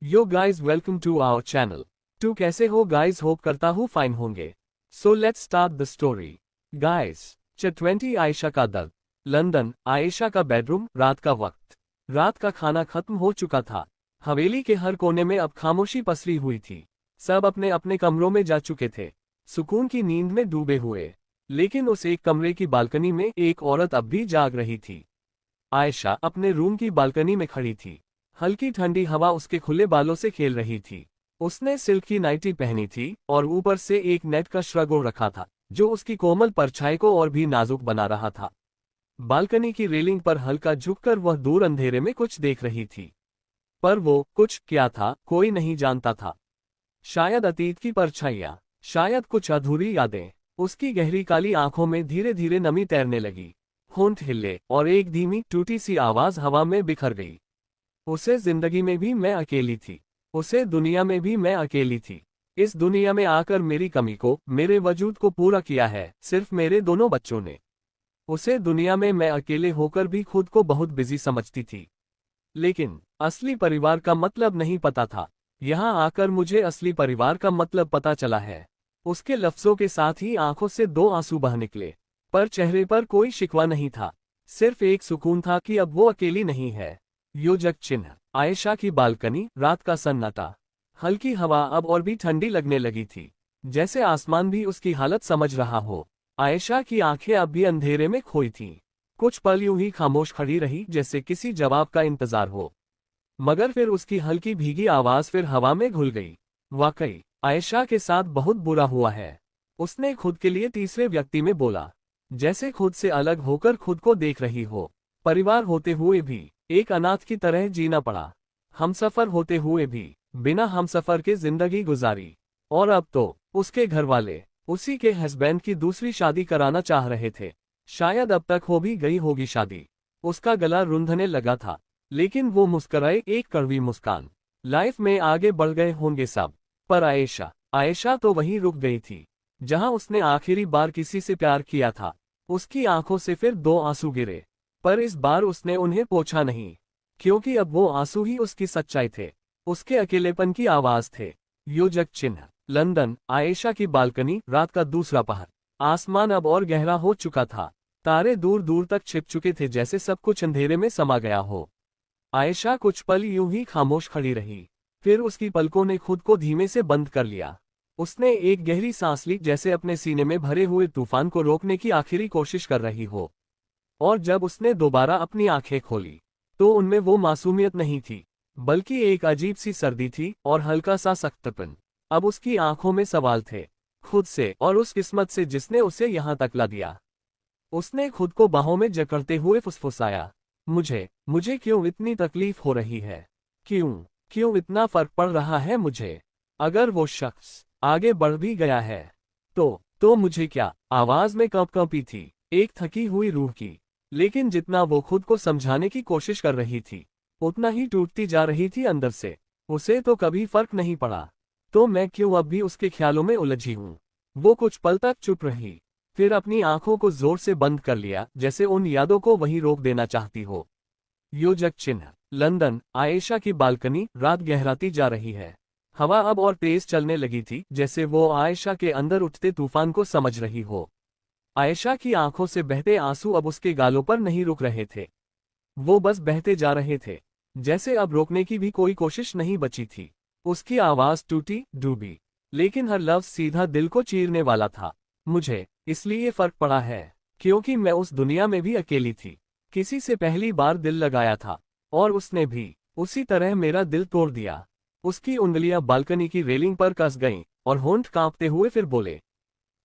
Yo guys welcome to our channel. टू कैसे हो गाइज, होप करता हूँ फाइन होंगे। So let's start the story. Guys Ch20 Ayesha का दर्द। लंदन। आयशा का बेडरूम। रात का वक्त। रात का खाना खत्म हो चुका था। हवेली के हर कोने में अब खामोशी पसरी हुई थी। सब अपने अपने कमरों में जा चुके थे, सुकून की नींद में डूबे हुए। लेकिन उस एक कमरे की बालकनी में एक औरत अब भी जाग रही थी। आयशा अपने रूम की बालकनी में खड़ी थी। हल्की ठंडी हवा उसके खुले बालों से खेल रही थी। उसने सिल्क की नाइटी पहनी थी और ऊपर से एक नेट का श्रग ओढ़ रखा था, जो उसकी कोमल परछाई को और भी नाजुक बना रहा था। बालकनी की रेलिंग पर हल्का झुककर वह दूर अंधेरे में कुछ देख रही थी। पर वो कुछ क्या था, कोई नहीं जानता था। शायद अतीत की परछाइयां, शायद कुछ अधूरी यादें। उसकी गहरी काली आंखों में धीरे धीरे नमी तैरने लगी। होंठ हिले और एक धीमी टूटी सी आवाज हवा में बिखर गई। उसे जिंदगी में भी मैं अकेली थी। उसे दुनिया में भी मैं अकेली थी। इस दुनिया में आकर मेरी कमी को, मेरे वजूद को पूरा किया है सिर्फ मेरे दोनों बच्चों ने। उसे दुनिया में मैं अकेले होकर भी खुद को बहुत बिजी समझती थी। लेकिन असली परिवार का मतलब नहीं पता था। यहाँ आकर मुझे असली परिवार का मतलब पता चला है। उसके लफ्जों के साथ ही आंखों से दो आंसू बह निकले, पर चेहरे पर कोई शिकवा नहीं था। सिर्फ एक सुकून था कि अब वो अकेली नहीं है। योजक चिन्ह। आयशा की बालकनी। रात का सन्नाटा। हल्की हवा अब और भी ठंडी लगने लगी थी, जैसे आसमान भी उसकी हालत समझ रहा हो। आयशा की आंखें अब भी अंधेरे में खोई थीं। कुछ पल यूं ही खामोश खड़ी रही, जैसे किसी जवाब का इंतजार हो। मगर फिर उसकी हल्की भीगी आवाज फिर हवा में घुल गई। वाकई आयशा के साथ बहुत बुरा हुआ है। उसने खुद के लिए तीसरे व्यक्ति में बोला, जैसे खुद से अलग होकर खुद को देख रही हो। परिवार होते हुए भी एक अनाथ की तरह जीना पड़ा। हमसफर होते हुए भी बिना हमसफर के जिंदगी गुजारी। और अब तो उसके घर वाले उसी के हस्बैंड की दूसरी शादी कराना चाह रहे थे। शायद अब तक हो भी गई होगी शादी। उसका गला रुंधने लगा था, लेकिन वो मुस्कुराए, एक कड़वी मुस्कान। लाइफ में आगे बढ़ गए होंगे सब। पर आयशा आयशा तो वहीं रुक गई थी, जहां उसने आखिरी बार किसी से प्यार किया था। उसकी आंखों से फिर दो आंसू गिरे, पर इस बार उसने उन्हें पोंछा नहीं, क्योंकि अब वो आंसू ही उसकी सच्चाई थे, उसके अकेलेपन की आवाज थे। योजक चिन्ह। लंदन। आयशा की बालकनी। रात का दूसरा पहर। आसमान अब और गहरा हो चुका था। तारे दूर दूर तक छिप चुके थे, जैसे सब कुछ अंधेरे में समा गया हो। आयशा कुछ पल यूं ही खामोश खड़ी रही, फिर उसकी पलकों ने खुद को धीमे से बंद कर लिया। उसने एक गहरी सांस ली, जैसे अपने सीने में भरे हुए तूफान को रोकने की आखिरी कोशिश कर रही हो। और जब उसने दोबारा अपनी आंखें खोली, तो उनमें वो मासूमियत नहीं थी, बल्कि एक अजीब सी सर्दी थी और हल्का सा सख्तपन। अब उसकी आंखों में सवाल थे, खुद से और उस किस्मत से जिसने उसे यहाँ तक ला दिया। उसने खुद को बाहों में जकड़ते हुए फुसफुसाया, मुझे मुझे क्यों इतनी तकलीफ हो रही है? क्यों क्यों इतना फर्क पड़ रहा है मुझे? अगर वो शख्स आगे बढ़ भी गया है, तो मुझे क्या? आवाज में कंपी थी, एक थकी हुई रूह की। लेकिन जितना वो खुद को समझाने की कोशिश कर रही थी, उतना ही टूटती जा रही थी अंदर से। उसे तो कभी फर्क नहीं पड़ा, तो मैं क्यों अब भी उसके ख्यालों में उलझी हूं? वो कुछ पल तक चुप रही, फिर अपनी आंखों को जोर से बंद कर लिया, जैसे उन यादों को वहीं रोक देना चाहती हो। योजक चिन्ह। लंदन। आयशा की बालकनी। रात गहराती जा रही है। हवा अब और तेज चलने लगी थी, जैसे वो आयशा के अंदर उठते तूफान को समझ रही हो। आयशा की आंखों से बहते आंसू अब उसके गालों पर नहीं रुक रहे थे, वो बस बहते जा रहे थे, जैसे अब रोकने की भी कोई कोशिश नहीं बची थी। उसकी आवाज टूटी, डूबी, लेकिन हर लफ्ज सीधा दिल को चीरने वाला था। मुझे इसलिए फर्क पड़ा है, क्योंकि मैं उस दुनिया में भी अकेली थी। किसी से पहली बार दिल लगाया था, और उसने भी उसी तरह मेरा दिल तोड़ दिया। उसकी उंगलियां बालकनी की रेलिंग पर कस गईं, और होंठ कांपते हुए फिर बोले,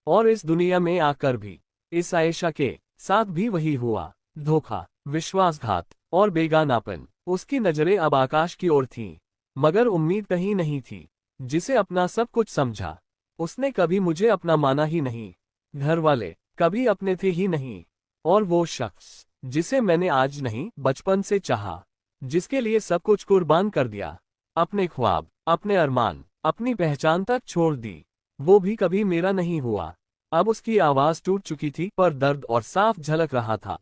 और इस दुनिया में आकर भी इस आयशा के साथ भी वही हुआ। धोखा, विश्वासघात और बेगानापन। उसकी नजरें अब आकाश की ओर थीं, मगर उम्मीद कहीं नहीं थी। जिसे अपना सब कुछ समझा, उसने कभी मुझे अपना माना ही नहीं। घर वाले कभी अपने थे ही नहीं। और वो शख्स जिसे मैंने आज नहीं, बचपन से चाहा, जिसके लिए सब कुछ कुर्बान कर दिया, अपने ख्वाब, अपने अरमान, अपनी पहचान तक छोड़ दी, वो भी कभी मेरा नहीं हुआ। अब उसकी आवाज टूट चुकी थी, पर दर्द और साफ झलक रहा था।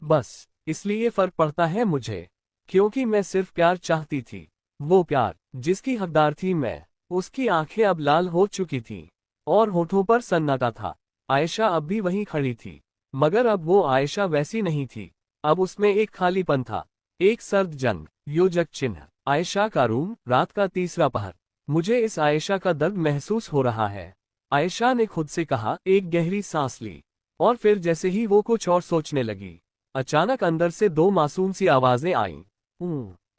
बस इसलिए फर्क पड़ता है मुझे, क्योंकि मैं सिर्फ प्यार चाहती थी, वो प्यार जिसकी हकदार थी मैं। उसकी आंखें अब लाल हो चुकी थीं और होठों पर सन्नाटा था। आयशा अब भी वहीं खड़ी थी, मगर अब वो आयशा वैसी नहीं थी। अब उसमें एक खालीपन था, एक सर्द जंग योजक चिन्ह। आयशा का रूम, रात का तीसरा पहर। मुझे इस आयशा का दर्द महसूस हो रहा है, आयशा ने खुद से कहा। एक गहरी सांस ली और फिर जैसे ही वो कुछ और सोचने लगी, अचानक अंदर से दो मासूम सी आवाजें आईं।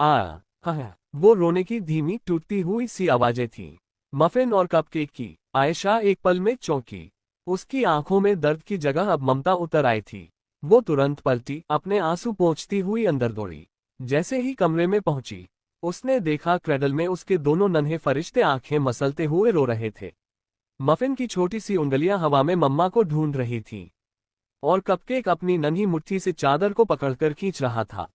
आ हाँ, वो रोने की धीमी टूटती हुई सी आवाजें थीं, मफिन और कपकेक की। आयशा एक पल में चौंकी। उसकी आंखों में दर्द की जगह अब ममता उतर आई थी। वो तुरंत पलटी, अपने आंसू पोंछती हुई अंदर दौड़ी। जैसे ही कमरे में पहुंची, उसने देखा क्रेडल में उसके दोनों नन्हे फरिश्ते आंखें मसलते हुए रो रहे थे। मफिन की छोटी सी उंगलियां हवा में मम्मा को ढूंढ रही थीं और कपकेक अपनी नन्ही मुट्ठी से चादर को पकड़कर खींच रहा था।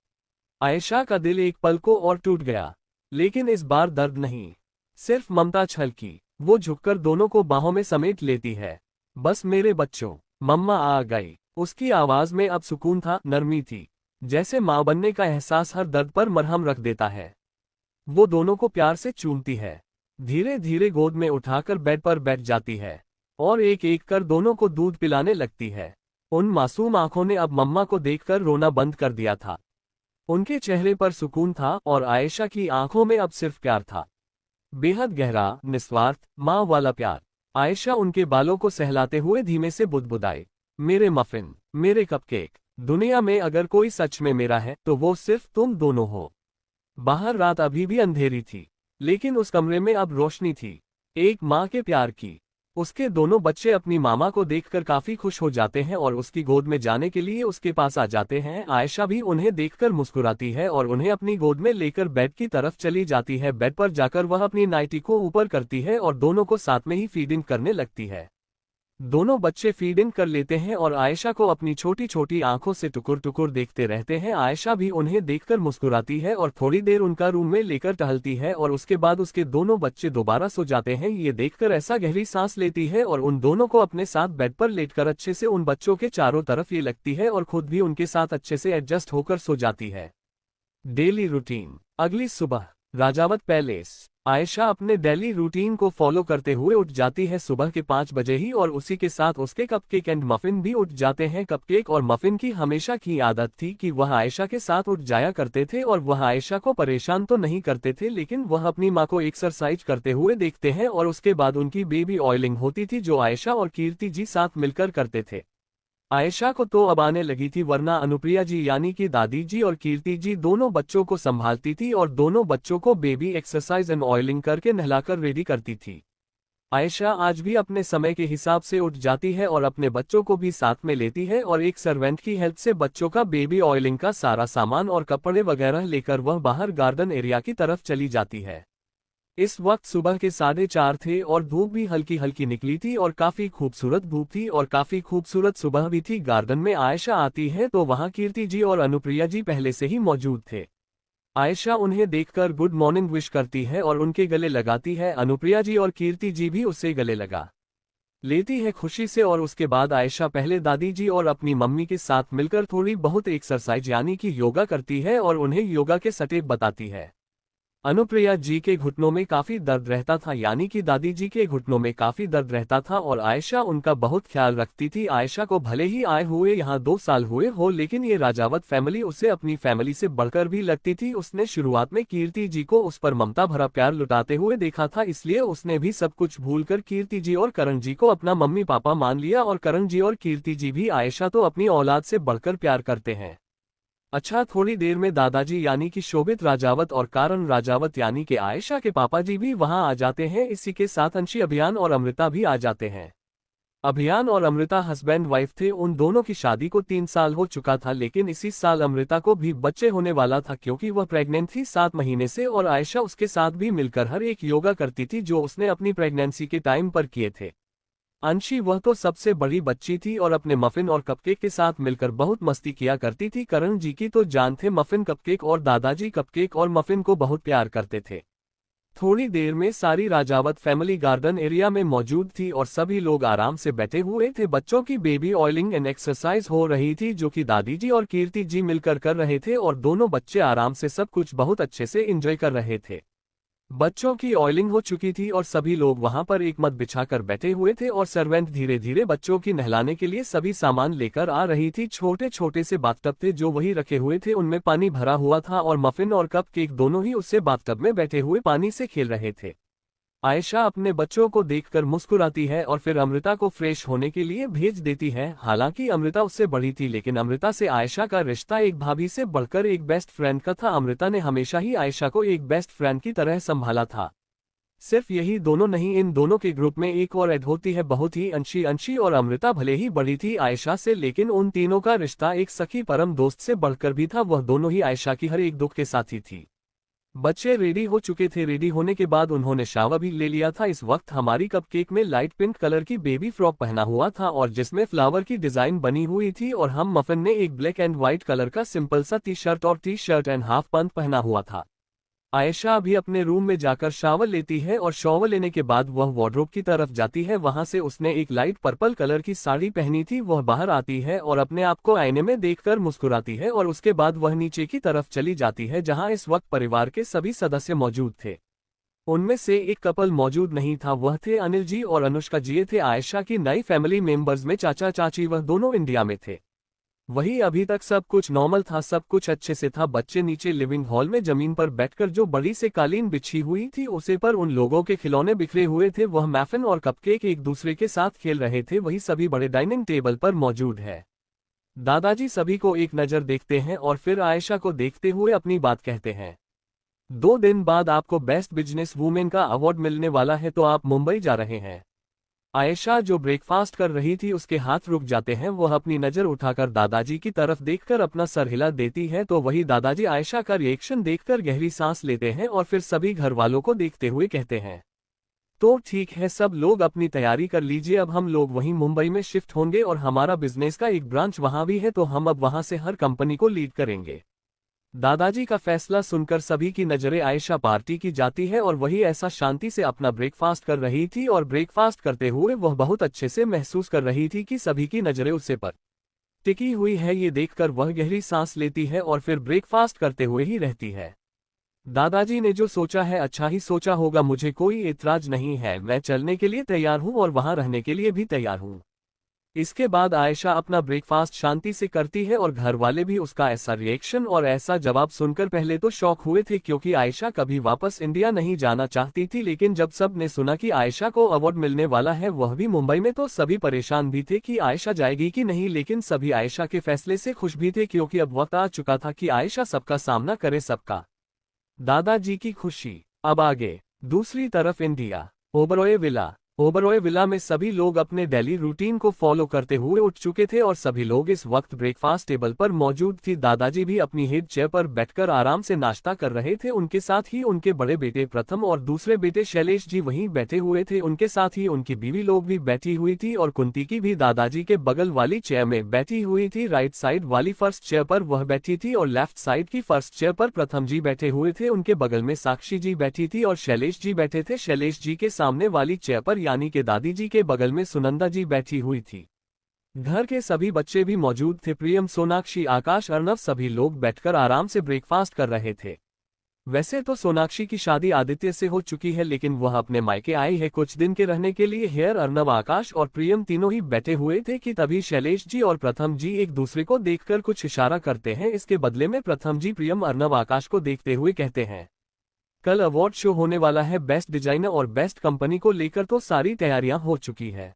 आयशा का दिल एक पल को और टूट गया, लेकिन इस बार दर्द नहीं, सिर्फ ममता छलकी। वो झुककर दोनों को बाहों में समेट लेती है। बस मेरे बच्चों, मम्मा आ गई। उसकी आवाज में अब सुकून था, नरमी थी, जैसे मां बनने का एहसास हर दर्द पर मरहम रख देता है। वो दोनों को प्यार से चूमती है, धीरे धीरे गोद में उठाकर बेड पर बैठ जाती है और एक एक कर दोनों को दूध पिलाने लगती है। उन मासूम आंखों ने अब मम्मा को देखकर रोना बंद कर दिया था। उनके चेहरे पर सुकून था और आयशा की आंखों में अब सिर्फ प्यार था, बेहद गहरा, निस्वार्थ, माँ वाला प्यार। आयशा उनके बालों को सहलाते हुए धीमे से बुदबुदाई, मेरे मफिन, मेरे कपकेक, दुनिया में अगर कोई सच में मेरा है तो वो सिर्फ तुम दोनों हो। बाहर रात अभी भी अंधेरी थी, लेकिन उस कमरे में अब रोशनी थी, एक माँ के प्यार की। उसके दोनों बच्चे अपनी मामा को देखकर काफी खुश हो जाते हैं और उसकी गोद में जाने के लिए उसके पास आ जाते हैं। आयशा भी उन्हें देखकर मुस्कुराती है और उन्हें अपनी गोद में लेकर बेड की तरफ चली जाती है। बेड पर जाकर वह अपनी नाइटी को ऊपर करती है और दोनों को साथ में ही फीडिंग करने लगती है। दोनों बच्चे फीड इन कर लेते हैं और आयशा को अपनी छोटी छोटी आंखों से टुकुर टुकुर देखते रहते हैं। आयशा भी उन्हें देखकर मुस्कुराती है और थोड़ी देर उनका रूम में लेकर टहलती है और उसके बाद उसके दोनों बच्चे दोबारा सो जाते हैं। ये देखकर ऐसा गहरी सांस लेती है और उन दोनों को अपने साथ बेड पर लेटकर अच्छे से उन बच्चों के चारों तरफ ये लगती है और खुद भी उनके साथ अच्छे से एडजस्ट होकर सो जाती है। Daily routine. अगली सुबह, राजावत पैलेस। आयशा अपने डेली रूटीन को फॉलो करते हुए उठ जाती है सुबह के 5 बजे ही और उसी के साथ उसके कपकेक एंड मफिन भी उठ जाते हैं। कपकेक और मफिन की हमेशा की आदत थी कि वह आयशा के साथ उठ जाया करते थे और वह आयशा को परेशान तो नहीं करते थे, लेकिन वह अपनी माँ को एक्सरसाइज करते हुए देखते हैं और उसके बाद उनकी बेबी ऑयलिंग होती थी जो आयशा और कीर्ति जी साथ मिलकर करते थे। आयशा को तो अब आने लगी थी, वरना अनुप्रिया जी यानी कि दादी जी और कीर्ति जी दोनों बच्चों को संभालती थी और दोनों बच्चों को बेबी एक्सरसाइज एंड ऑयलिंग करके नहलाकर रेडी करती थी। आयशा आज भी अपने समय के हिसाब से उठ जाती है और अपने बच्चों को भी साथ में लेती है और एक सर्वेंट की हेल्प से बच्चों का बेबी ऑयलिंग का सारा सामान और कपड़े वगैरह लेकर वह बाहर गार्डन एरिया की तरफ चली जाती है। इस वक्त सुबह के 4:30 थे और धूप भी हल्की हल्की निकली थी और काफी खूबसूरत धूप थी और काफी खूबसूरत सुबह भी थी। गार्डन में आयशा आती है तो वहां कीर्ति जी और अनुप्रिया जी पहले से ही मौजूद थे। आयशा उन्हें देखकर गुड मॉर्निंग विश करती है और उनके गले लगाती है। अनुप्रिया जी और कीर्ति जी भी उससे गले लगा लेती है खुशी से और उसके बाद आयशा पहले दादी जी और अपनी मम्मी के साथ मिलकर थोड़ी बहुत एक्सरसाइज यानी कि योगा करती है और उन्हें योगा के स्टेप बताती है। अनुप्रिया जी के घुटनों में काफी दर्द रहता था, यानी कि दादी जी के घुटनों में काफी दर्द रहता था और आयशा उनका बहुत ख्याल रखती थी। आयशा को भले ही आए हुए यहाँ 2 साल हुए हो, लेकिन ये राजावत फैमिली उसे अपनी फैमिली से बढ़कर भी लगती थी। उसने शुरुआत में कीर्ति जी को उस पर ममता भरा प्यार लुटाते हुए देखा था, इसलिए उसने भी सब कुछ भूलकर कीर्ति जी और करण जी को अपना मम्मी पापा मान लिया और करण जी और कीर्ति जी भी आयशा तो अपनी औलाद से बढ़कर प्यार करते हैं। अच्छा, थोड़ी देर में दादाजी यानी कि शोभित राजावत और कारण राजावत यानी कि आयशा के पापा जी भी वहां आ जाते हैं। इसी के साथ अंशी, अभियान और अमृता भी आ जाते हैं। अभियान और अमृता हस्बैंड वाइफ थे। उन दोनों की शादी को 3 साल हो चुका था, लेकिन इसी साल अमृता को भी बच्चे होने वाला था क्योंकि वह प्रेग्नेंट थी 7 महीने से और आयशा उसके साथ भी मिलकर हर एक योगा करती थी जो उसने अपनी प्रेगनेंसी के टाइम पर किए थे। अंशी वह तो सबसे बड़ी बच्ची थी और अपने मफिन और कपकेक के साथ मिलकर बहुत मस्ती किया करती थी। करण जी की तो जान थे मफिन कपकेक और दादाजी कपकेक और मफिन को बहुत प्यार करते थे। थोड़ी देर में सारी राजावत फैमिली गार्डन एरिया में मौजूद थी और सभी लोग आराम से बैठे हुए थे। बच्चों की बेबी ऑयलिंग एंड एक्सरसाइज हो रही थी जो कि दादी जी और कीर्ति जी मिलकर कर रहे थे और दोनों बच्चे आराम से सब कुछ बहुत अच्छे से एंजॉय कर रहे थे। बच्चों की ऑयलिंग हो चुकी थी और सभी लोग वहां पर एक मत बिछाकर बैठे हुए थे और सर्वेंट धीरे धीरे बच्चों की नहलाने के लिए सभी सामान लेकर आ रही थी। छोटे छोटे से बाथटब थे जो वही रखे हुए थे, उनमें पानी भरा हुआ था और मफिन और कप केक दोनों ही उससे बाथटब में बैठे हुए पानी से खेल रहे थे। आयशा अपने बच्चों को देखकर मुस्कुराती है और फिर अमृता को फ्रेश होने के लिए भेज देती है। हालांकि अमृता उससे बड़ी थी, लेकिन अमृता से आयशा का रिश्ता एक भाभी से बढ़कर एक बेस्ट फ्रेंड का था। अमृता ने हमेशा ही आयशा को एक बेस्ट फ्रेंड की तरह संभाला था। सिर्फ यही दोनों नहीं, इन दोनों के ग्रुप में एक और ऐड होती है, बहुत ही अंशी। अंशी और अमृता भले ही बड़ी थी आयशा से, लेकिन उन तीनों का रिश्ता एक सखी परम दोस्त से बढ़कर भी था। वह दोनों ही आयशा की हर एक दुख के साथी थी। बच्चे रेडी हो चुके थे। रेडी होने के बाद उन्होंने शावर भी ले लिया था। इस वक्त हमारी कपकेक में लाइट पिंक कलर की बेबी फ्रॉक पहना हुआ था और जिसमें फ्लावर की डिजाइन बनी हुई थी, और हम मफन ने एक ब्लैक एंड व्हाइट कलर का सिंपल सा टी शर्ट और T shirt and half pant पहना हुआ था। आयशा भी अपने रूम में जाकर शावर लेती है और शावर लेने के बाद वह वार्डरोब की तरफ जाती है। वहां से उसने एक लाइट पर्पल कलर की साड़ी पहनी थी। वह बाहर आती है और अपने आप को आईने में देखकर मुस्कुराती है और उसके बाद वह नीचे की तरफ चली जाती है, जहां इस वक्त परिवार के सभी सदस्य मौजूद थे। उनमें से एक कपल मौजूद नहीं था, वह थे अनिल जी और अनुष्का जी। थे आयशा की नई फैमिली मेंबर्स में चाचा चाची, वह दोनों इंडिया में थे। वही अभी तक सब कुछ नॉर्मल था, सब कुछ अच्छे से था। बच्चे नीचे लिविंग हॉल में जमीन पर बैठकर जो बड़ी से कालीन बिछी हुई थी उसे पर उन लोगों के खिलौने बिखरे हुए थे। वह मैफिन और कपकेक एक दूसरे के साथ खेल रहे थे। वही सभी बड़े डाइनिंग टेबल पर मौजूद है। दादाजी सभी को एक नजर देखते हैं और फिर आयशा को देखते हुए अपनी बात कहते हैं। 2 दिन बाद आपको बेस्ट बिजनेस वूमेन का अवार्ड मिलने वाला है, तो आप मुंबई जा रहे हैं। आयशा जो ब्रेकफास्ट कर रही थी उसके हाथ रुक जाते हैं। वह अपनी नजर उठाकर दादाजी की तरफ देखकर अपना सर हिला देती है, तो वही दादाजी आयशा का रिएक्शन देखकर गहरी सांस लेते हैं और फिर सभी घर वालों को देखते हुए कहते हैं, तो ठीक है, सब लोग अपनी तैयारी कर लीजिए। अब हम लोग वहीं मुंबई में शिफ्ट होंगे और हमारा बिजनेस का एक ब्रांच वहां भी है, तो हम अब वहां से हर कंपनी को लीड करेंगे। दादाजी का फैसला सुनकर सभी की नजरें आयशा पार्टी की जाती है और वही ऐसा शांति से अपना ब्रेकफास्ट कर रही थी और ब्रेकफास्ट करते हुए वह बहुत अच्छे से महसूस कर रही थी कि सभी की नजरें उससे पर टिकी हुई है। ये देखकर वह गहरी सांस लेती है और फिर ब्रेकफास्ट करते हुए ही रहती है। दादाजी ने जो सोचा है अच्छा ही सोचा होगा, मुझे कोई एतराज नहीं है। मैं चलने के लिए तैयार हूँ और वहां रहने के लिए भी तैयार हूँ। इसके बाद आयशा अपना ब्रेकफास्ट शांति से करती है और घर वाले भी उसका ऐसा रिएक्शन और ऐसा जवाब सुनकर पहले तो शॉक हुए थे, क्योंकि आयशा कभी वापस इंडिया नहीं जाना चाहती थी। लेकिन जब सब ने सुना कि आयशा को अवार्ड मिलने वाला है, वह भी मुंबई में, तो सभी परेशान भी थे कि आयशा जाएगी कि नहीं। लेकिन सभी आयशा के फैसले से खुश भी थे, क्योंकि अब वक्त आ चुका था कि आयशा सबका सामना करे। सबका दादाजी की खुशी। अब आगे दूसरी तरफ India, Oberoi villa. Oberoi villa में सभी लोग अपने डेली रूटीन को फॉलो करते हुए उठ चुके थे और सभी लोग इस वक्त ब्रेकफास्ट टेबल पर मौजूद थी। दादाजी भी अपनी हेड चेयर पर बैठकर आराम से नाश्ता कर रहे थे। उनके साथ ही उनके बड़े बेटे प्रथम और दूसरे बेटे शैलेश जी वहीं बैठे हुए थे। उनके साथ ही उनकी बीवी लोग भी बैठी हुई थी और कुंती की भी दादाजी के बगल वाली चेयर में बैठी हुई थी। राइट साइड वाली फर्स्ट चेयर पर वह बैठी थी और लेफ्ट साइड की फर्स्ट चेयर पर प्रथम जी बैठे हुए थे। उनके बगल में साक्षी जी बैठी थी और शैलेश जी बैठे थे। शैलेश जी के सामने वाली चेयर पर यानी कि दादी जी के बगल में सुनंदा जी बैठी हुई थी। घर के सभी बच्चे भी मौजूद थे। प्रियम, सोनाक्षी, आकाश, अर्नव सभी लोग बैठकर आराम से ब्रेकफास्ट कर रहे थे। वैसे तो सोनाक्षी की शादी आदित्य से हो चुकी है, लेकिन वह अपने मायके आई है कुछ दिन के रहने के लिए। हेयर अर्नव, आकाश और प्रियम तीनों ही बैठे हुए थे कि तभी शैलेश जी और प्रथम जी एक दूसरे को देखकर कुछ इशारा करते हैं। इसके बदले में प्रथम जी प्रियम, अर्नव, आकाश को देखते हुए कहते हैं, कल अवार्ड शो होने वाला है बेस्ट डिजाइनर और बेस्ट कंपनी को लेकर, तो सारी तैयारियां हो चुकी है।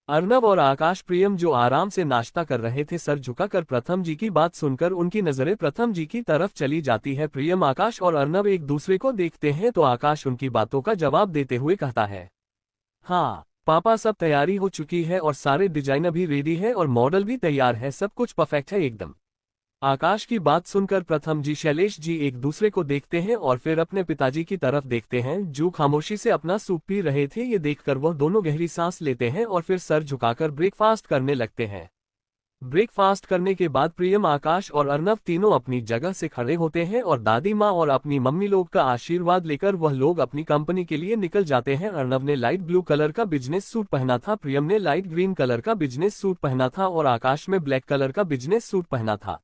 अर्नव और आकाश, प्रियम जो आराम से नाश्ता कर रहे थे, सर झुकाकर प्रथम जी की बात सुनकर उनकी नजरें प्रथम जी की तरफ चली जाती है। प्रियम, आकाश और अर्नव एक दूसरे को देखते हैं तो आकाश उनकी बातों का जवाब देते हुए कहता है, हाँ पापा, सब तैयारी हो चुकी है और सारे डिजाइनर भी रेडी है और मॉडल भी तैयार है, सब कुछ परफेक्ट है एकदम। आकाश की बात सुनकर प्रथम जी, शैलेश जी एक दूसरे को देखते हैं और फिर अपने पिताजी की तरफ देखते हैं जो खामोशी से अपना सूप पी रहे थे। ये देखकर वह दोनों गहरी सांस लेते हैं और फिर सर झुकाकर ब्रेकफास्ट करने लगते हैं। ब्रेकफास्ट करने के बाद प्रियम, आकाश और अर्नव तीनों अपनी जगह से खड़े होते हैं और दादी माँ और अपनी मम्मी लोग का आशीर्वाद लेकर वह लोग अपनी कंपनी के लिए निकल जाते हैं। अर्नव ने लाइट ब्लू कलर का बिजनेस सूट पहना था, प्रियम ने लाइट ग्रीन कलर का बिजनेस सूट पहना था और आकाश में ब्लैक कलर का बिजनेस सूट पहना था।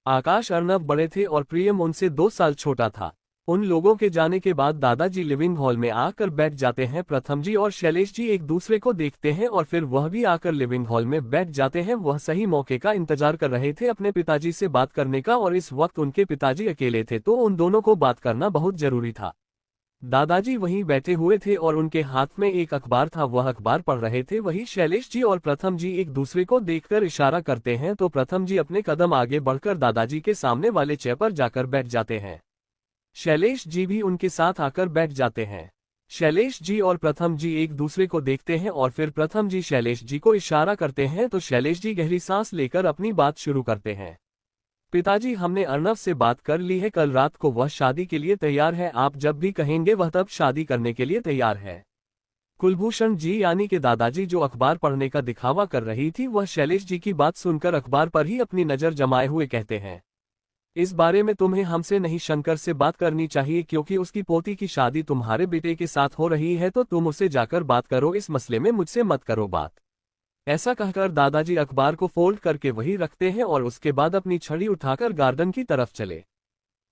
आकाश, अर्नव बड़े थे और प्रियम उनसे 2 साल छोटा था। उन लोगों के जाने के बाद दादाजी लिविंग हॉल में आकर बैठ जाते हैं। प्रथम जी और शैलेश जी एक दूसरे को देखते हैं और फिर वह भी आकर लिविंग हॉल में बैठ जाते हैं। वह सही मौके का इंतजार कर रहे थे अपने पिताजी से बात करने का, और इस वक्त उनके पिताजी अकेले थे तो उन दोनों को बात करना बहुत जरूरी था। दादाजी वहीं बैठे हुए थे और उनके हाथ में एक अखबार था, वह अखबार पढ़ रहे थे। वही शैलेश जी और प्रथम जी एक दूसरे को देखकर इशारा करते हैं तो प्रथम जी अपने कदम आगे बढ़कर दादाजी के सामने वाले चेयर पर जाकर बैठ जाते हैं। शैलेश जी भी उनके साथ आकर बैठ जाते हैं। शैलेश जी और प्रथम जी एक दूसरे को देखते हैं और फिर प्रथम जी शैलेश जी को इशारा करते हैं तो शैलेश जी गहरी सांस लेकर अपनी बात शुरू करते हैं। पिताजी, हमने अर्नव से बात कर ली है, कल रात को वह शादी के लिए तैयार है, आप जब भी कहेंगे वह तब शादी करने के लिए तैयार है। कुलभूषण जी यानी कि दादाजी जो अखबार पढ़ने का दिखावा कर रही थी, वह शैलेश जी की बात सुनकर अखबार पर ही अपनी नजर जमाए हुए कहते हैं, इस बारे में तुम्हें हमसे नहीं शंकर से बात करनी चाहिए, क्योंकि उसकी पोती की शादी तुम्हारे बेटे के साथ हो रही है, तो तुम उसे जाकर बात करो, इस मसले में मुझसे मत करो बात। ऐसा कहकर दादाजी अखबार को फोल्ड करके वही रखते हैं और उसके बाद अपनी छड़ी उठाकर गार्डन की तरफ चले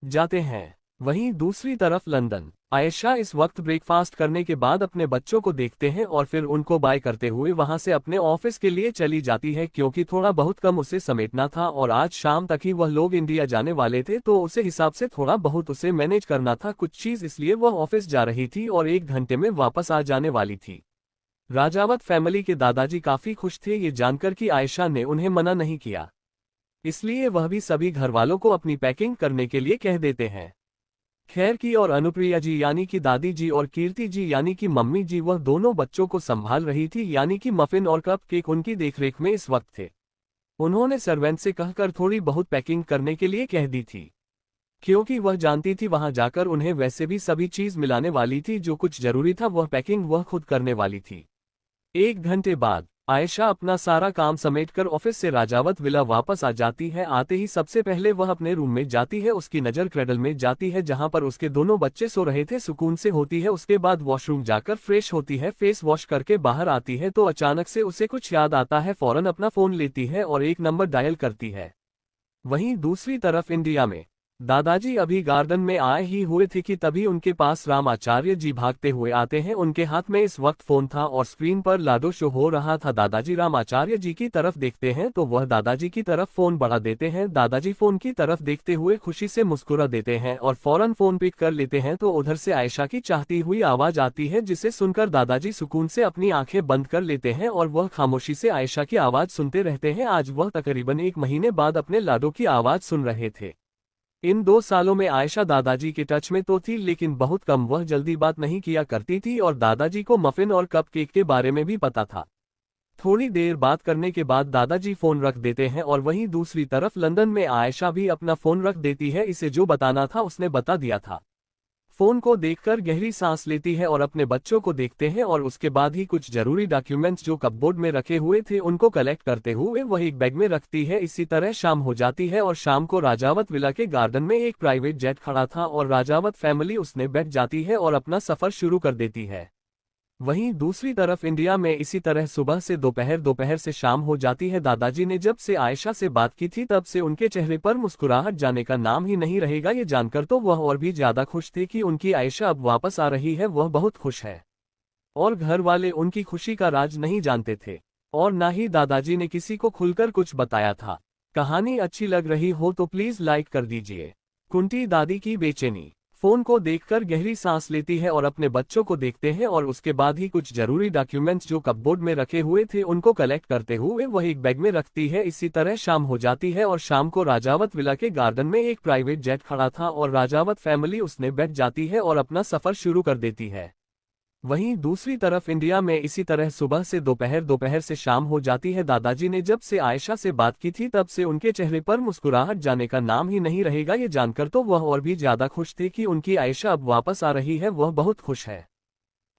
जाते हैं। वहीं दूसरी तरफ लंदन, आयशा इस वक्त ब्रेकफास्ट करने के बाद अपने बच्चों को देखते हैं और फिर उनको बाय करते हुए वहां से अपने ऑफिस के लिए चली जाती है, क्योंकि थोड़ा बहुत कम उसे समेटना था और आज शाम तक ही वह लोग इंडिया जाने वाले थे, तो उसे हिसाब से थोड़ा बहुत उसे मैनेज करना था कुछ चीज, इसलिए वह ऑफिस जा रही थी और 1 घंटे में वापस आ जाने वाली थी। राजावत फैमिली के दादाजी काफी खुश थे ये जानकर कि आयशा ने उन्हें मना नहीं किया, इसलिए वह भी सभी घरवालों को अपनी पैकिंग करने के लिए कह देते हैं। खैर की और अनुप्रिया जी यानी कि दादी जी और कीर्ति जी यानी कि मम्मी जी, वह दोनों बच्चों को संभाल रही थी, यानी कि मफिन और कप केक उनकी देखरेख में इस वक्त थे। उन्होंने सर्वेंट से कहकर थोड़ी बहुत पैकिंग करने के लिए कह दी थी, क्योंकि वह जानती थी वहां जाकर उन्हें वैसे भी सभी चीज मिलाने वाली थी, जो कुछ जरूरी था वह पैकिंग वह खुद करने वाली थी। 1 घंटे बाद आयशा अपना सारा काम समेटकर ऑफिस से राजावत विला वापस आ जाती है। आते ही सबसे पहले वह अपने रूम में जाती है, उसकी नजर क्रेडल में जाती है जहां पर उसके दोनों बच्चे सो रहे थे, सुकून से होती है। उसके बाद वॉशरूम जाकर फ्रेश होती है, फेस वॉश करके बाहर आती है तो अचानक से उसे कुछ याद आता है, फौरन अपना फोन लेती है और एक नंबर डायल करती है। वहीं दूसरी तरफ इंडिया में दादाजी अभी गार्डन में आए ही हुए थे कि तभी उनके पास रामाचार्य जी भागते हुए आते हैं। उनके हाथ में इस वक्त फोन था और स्क्रीन पर लाडो शो हो रहा था। दादाजी रामाचार्य जी की तरफ देखते हैं तो वह दादाजी की तरफ फोन बढ़ा देते हैं। दादाजी फोन की तरफ देखते हुए खुशी से मुस्कुरा देते हैं और फौरन फोन पिक कर लेते हैं तो उधर से आयशा की चाहती हुई आवाज आती है, जिसे सुनकर दादाजी सुकून से अपनी आंखें बंद कर लेते हैं और वह खामोशी से आयशा की आवाज सुनते रहते हैं। आज वह तकरीबन 1 महीने बाद अपने लाडो की आवाज सुन रहे थे। इन 2 सालों में आयशा दादाजी के टच में तो थी, लेकिन बहुत कम, वह जल्दी बात नहीं किया करती थी और दादाजी को मफिन और कप केक के बारे में भी पता था। थोड़ी देर बात करने के बाद दादाजी फोन रख देते हैं और वहीं दूसरी तरफ लंदन में आयशा भी अपना फोन रख देती है, इसे जो बताना था उसने बता दिया था। फोन को देखकर गहरी सांस लेती है और अपने बच्चों को देखते हैं और उसके बाद ही कुछ जरूरी डॉक्यूमेंट्स जो कपबोर्ड में रखे हुए थे उनको कलेक्ट करते हुए वह एक बैग में रखती है। इसी तरह शाम हो जाती है और शाम को राजावत विला के गार्डन में एक प्राइवेट जेट खड़ा था और राजावत फैमिली उसने बैठ जाती है और अपना सफर शुरू कर देती है। वहीं दूसरी तरफ इंडिया में इसी तरह सुबह से दोपहर, दोपहर से शाम हो जाती है। दादाजी ने जब से आयशा से बात की थी तब से उनके चेहरे पर मुस्कुराहट जाने का नाम ही नहीं रहेगा। ये जानकर तो वह और भी ज्यादा खुश थे कि उनकी आयशा अब वापस आ रही है, वह बहुत खुश है। और घर वाले उनकी खुशी का राज नहीं जानते थे और ना ही दादाजी ने किसी को खुलकर कुछ बताया था। कहानी अच्छी लग रही हो तो प्लीज लाइक कर दीजिए। कुंती दादी की बेचैनी। फोन को देखकर गहरी सांस लेती है और अपने बच्चों को देखते हैं और उसके बाद ही कुछ जरूरी डॉक्यूमेंट्स जो कपबोर्ड में रखे हुए थे उनको कलेक्ट करते हुए वह एक बैग में रखती है। इसी तरह शाम हो जाती है और शाम को राजावत विला के गार्डन में एक प्राइवेट जेट खड़ा था और राजावत फैमिली उसने बैठ जाती है और अपना सफर शुरू कर देती है। वहीं दूसरी तरफ इंडिया में इसी तरह सुबह से दोपहर, दोपहर से शाम हो जाती है। दादाजी ने जब से आयशा से बात की थी तब से उनके चेहरे पर मुस्कुराहट जाने का नाम ही नहीं रहेगा। ये जानकर तो वह और भी ज्यादा खुश थे कि उनकी आयशा अब वापस आ रही है, वह बहुत खुश है।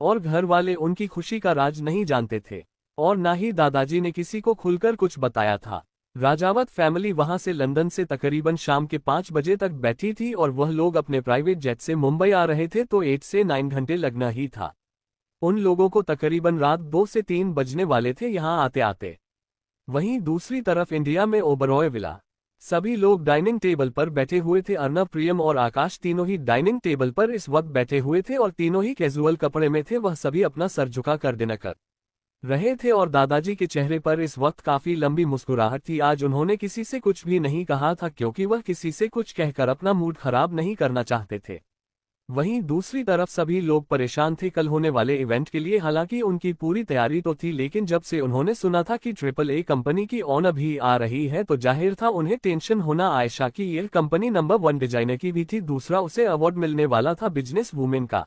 और घर वाले उनकी खुशी का राज नहीं जानते थे और ना ही दादाजी ने किसी को खुलकर कुछ बताया था। राजावत फैमिली वहां से लंदन से तकरीबन शाम के 5 बजे तक बैठी थी और वह लोग अपने प्राइवेट जेट से मुंबई आ रहे थे, तो 8 से 9 घंटे लगना ही था। उन लोगों को तकरीबन रात 2 से 3 बजने वाले थे यहां आते आते। वहीं दूसरी तरफ इंडिया में ओबरॉय विला। सभी लोग डाइनिंग टेबल पर बैठे हुए थे। अर्नब, प्रियम और आकाश तीनों ही डाइनिंग टेबल पर इस वक्त बैठे हुए थे और तीनों ही कैजुअल कपड़े में थे। वह सभी अपना सर झुका कर डिनर कर रहे थे और दादाजी के चेहरे पर इस वक्त काफी लंबी मुस्कुराहट थी। आज उन्होंने किसी से कुछ भी नहीं कहा था क्योंकि वह किसी से कुछ कहकर अपना मूड खराब नहीं करना चाहते थे। वहीं दूसरी तरफ सभी लोग परेशान थे कल होने वाले इवेंट के लिए। हालांकि उनकी पूरी तैयारी तो थी, लेकिन जब से उन्होंने सुना था कि ट्रिपल ए कंपनी की ओनर भी आ रही है तो जाहिर था उन्हें टेंशन होना। आयशा की यह कंपनी नंबर 1 डिजाइनर की भी थी, दूसरा उसे अवार्ड मिलने वाला था बिजनेस वुमेन का।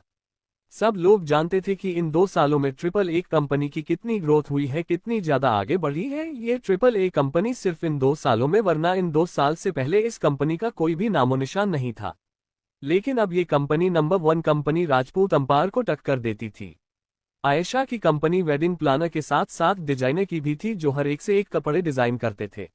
सब लोग जानते थे कि इन 2 सालों में ट्रिपल ए कंपनी की कितनी ग्रोथ हुई है, कितनी ज्यादा आगे बढ़ी है ये ट्रिपल ए कंपनी सिर्फ इन 2 सालों में, वरना इन 2 साल से पहले इस कंपनी का कोई भी नामोनिशान नहीं था। लेकिन अब ये company number 1 company Rajput umpire को टक्कर देती थी। आयशा की कंपनी वेडिंग प्लानर के साथ साथ डिजाइनर की भी थी जो हर एक से एक कपड़े डिजाइन करते थे।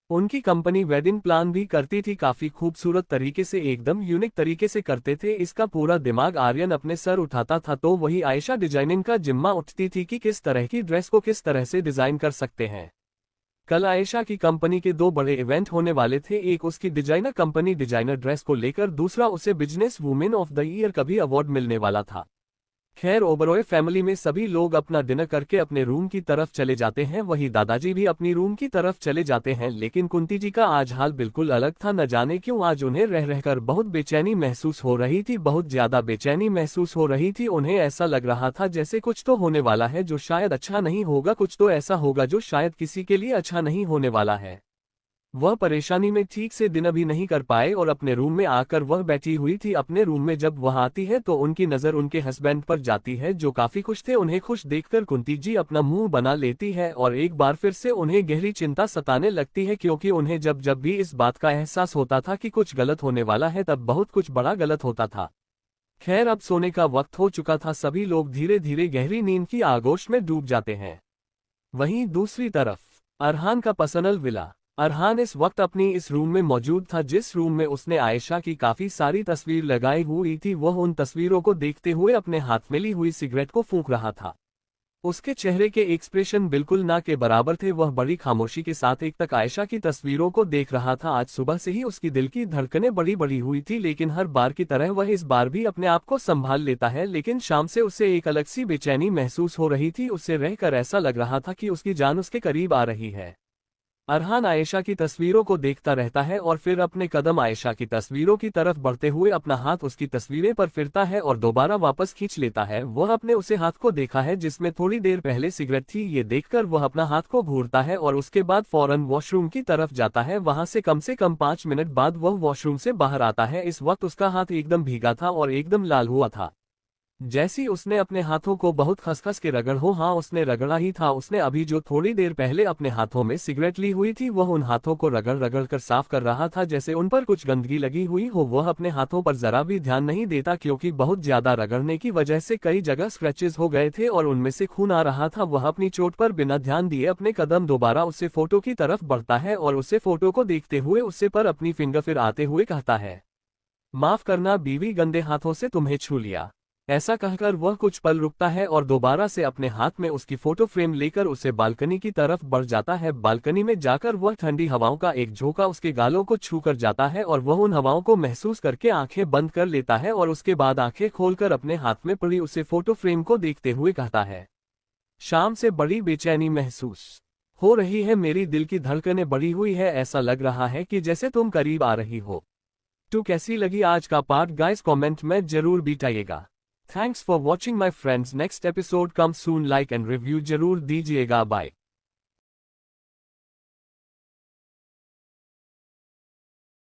उनकी कंपनी वेडिंग प्लान भी करती थी, काफी खूबसूरत तरीके से, एकदम यूनिक तरीके से करते थे। इसका पूरा दिमाग आर्यन अपने सर उठाता था, तो वही आयशा डिजाइनिंग का जिम्मा उठती थी कि किस तरह की ड्रेस को किस तरह से डिजाइन कर सकते हैं। कल आयशा की कंपनी के 2 बड़े इवेंट होने वाले थे, एक उसकी डिजाइनर कंपनी डिजाइनर ड्रेस को लेकर, दूसरा उसे business women of the year का भी अवार्ड मिलने वाला था। खैर, ओबरॉय फैमिली में सभी लोग अपना डिनर करके अपने रूम की तरफ चले जाते हैं, वही दादाजी भी अपनी रूम की तरफ चले जाते हैं। लेकिन कुंती जी का आज हाल बिल्कुल अलग था। न जाने क्यों आज उन्हें रह रहकर बहुत बेचैनी महसूस हो रही थी, बहुत ज्यादा बेचैनी महसूस हो रही थी। उन्हें ऐसा लग रहा था जैसे कुछ तो होने वाला है जो शायद अच्छा नहीं होगा, कुछ तो ऐसा होगा जो शायद किसी के लिए अच्छा नहीं होने वाला है। वह परेशानी में ठीक से डिनर भी नहीं कर पाए और अपने रूम में आकर वह बैठी हुई थी। अपने रूम में जब वह आती है तो उनकी नजर उनके हस्बैंड पर जाती है जो काफी खुश थे। उन्हें खुश देखकर कुंती जी अपना मुंह बना लेती है और एक बार फिर से उन्हें गहरी चिंता सताने लगती है, क्योंकि उन्हें जब जब भी इस बात का एहसास होता था कि कुछ गलत होने वाला है तब बहुत कुछ बड़ा गलत होता था। खैर, अब सोने का वक्त हो चुका था, सभी लोग धीरे धीरे गहरी नींद की आगोश में डूब जाते हैं। वहीं दूसरी तरफ अरहान का पर्सनल विला। अरहान इस वक्त अपनी इस रूम में मौजूद था जिस रूम में उसने आयशा की काफी सारी तस्वीर लगाई हुई थी। वह उन तस्वीरों को देखते हुए अपने हाथ में ली हुई सिगरेट को फूंक रहा था। उसके चेहरे के एक्सप्रेशन बिल्कुल ना के बराबर थे। वह बड़ी खामोशी के साथ एक तक आयशा की तस्वीरों को देख रहा था। आज सुबह से ही उसकी दिल की धड़कनें बड़ी बड़ी हुई थी, लेकिन हर बार की तरह वह इस बार भी अपने आप को संभाल लेता है। लेकिन शाम से उसे एक अलग सी बेचैनी महसूस हो रही थी। उससे रहकर ऐसा लग रहा था कि उसकी जान उसके करीब आ रही है। अरहान आयशा की तस्वीरों को देखता रहता है और फिर अपने कदम आयशा की तस्वीरों की तरफ बढ़ते हुए अपना हाथ उसकी तस्वीरें पर फिरता है और दोबारा वापस खींच लेता है। वह अपने उसे हाथ को देखा है जिसमें थोड़ी देर पहले सिगरेट थी। ये देखकर वह अपना हाथ को घूरता है और उसके बाद फौरन वॉशरूम की तरफ जाता है। वहां से कम 5 मिनट बाद वह वॉशरूम से बाहर आता है। इस वक्त उसका हाथ एकदम भीगा था और एकदम लाल हुआ था। जैसी उसने अपने हाथों को बहुत खसखस के रगड़ हो, हाँ उसने रगड़ा ही था। उसने अभी जो थोड़ी देर पहले अपने हाथों में सिगरेट ली हुई थी वह उन हाथों को रगड़ रगड़ कर साफ कर रहा था जैसे उन पर कुछ गंदगी लगी हुई हो। वह अपने हाथों पर जरा भी ध्यान नहीं देता क्योंकि बहुत ज्यादा रगड़ने की वजह से कई जगह स्क्रैचेस हो गए थे और उनमें से खून आ रहा था। वह अपनी चोट पर बिना ध्यान दिए अपने कदम दोबारा उससे फोटो की तरफ बढ़ता है और उसे फोटो को देखते हुए उससे पर अपनी फिंगर फिर आते हुए कहता है, माफ करना बीवी, गंदे हाथों से तुम्हें छू लिया। ऐसा कहकर वह कुछ पल रुकता है और दोबारा से अपने हाथ में उसकी फोटो फ्रेम लेकर उसे बालकनी की तरफ बढ़ जाता है। बालकनी में जाकर वह ठंडी हवाओं का एक झोंका उसके गालों को छू कर जाता है और वह उन हवाओं को महसूस करके आंखें बंद कर लेता है और उसके बाद आंखें खोलकर अपने हाथ में पड़ी उसे फोटो फ्रेम को देखते हुए कहता है, शाम से बड़ी बेचैनी महसूस हो रही है, मेरी दिल की धड़कनें बढ़ी हुई है, ऐसा लग रहा है कि जैसे तुम करीब आ रही हो। तो कैसी लगी आज का पार्ट गाइस, कमेंट में जरूर बताइएगा। Thanks for watching my friends, next episode come soon, like and review जरूर दीजिएगा। बाय।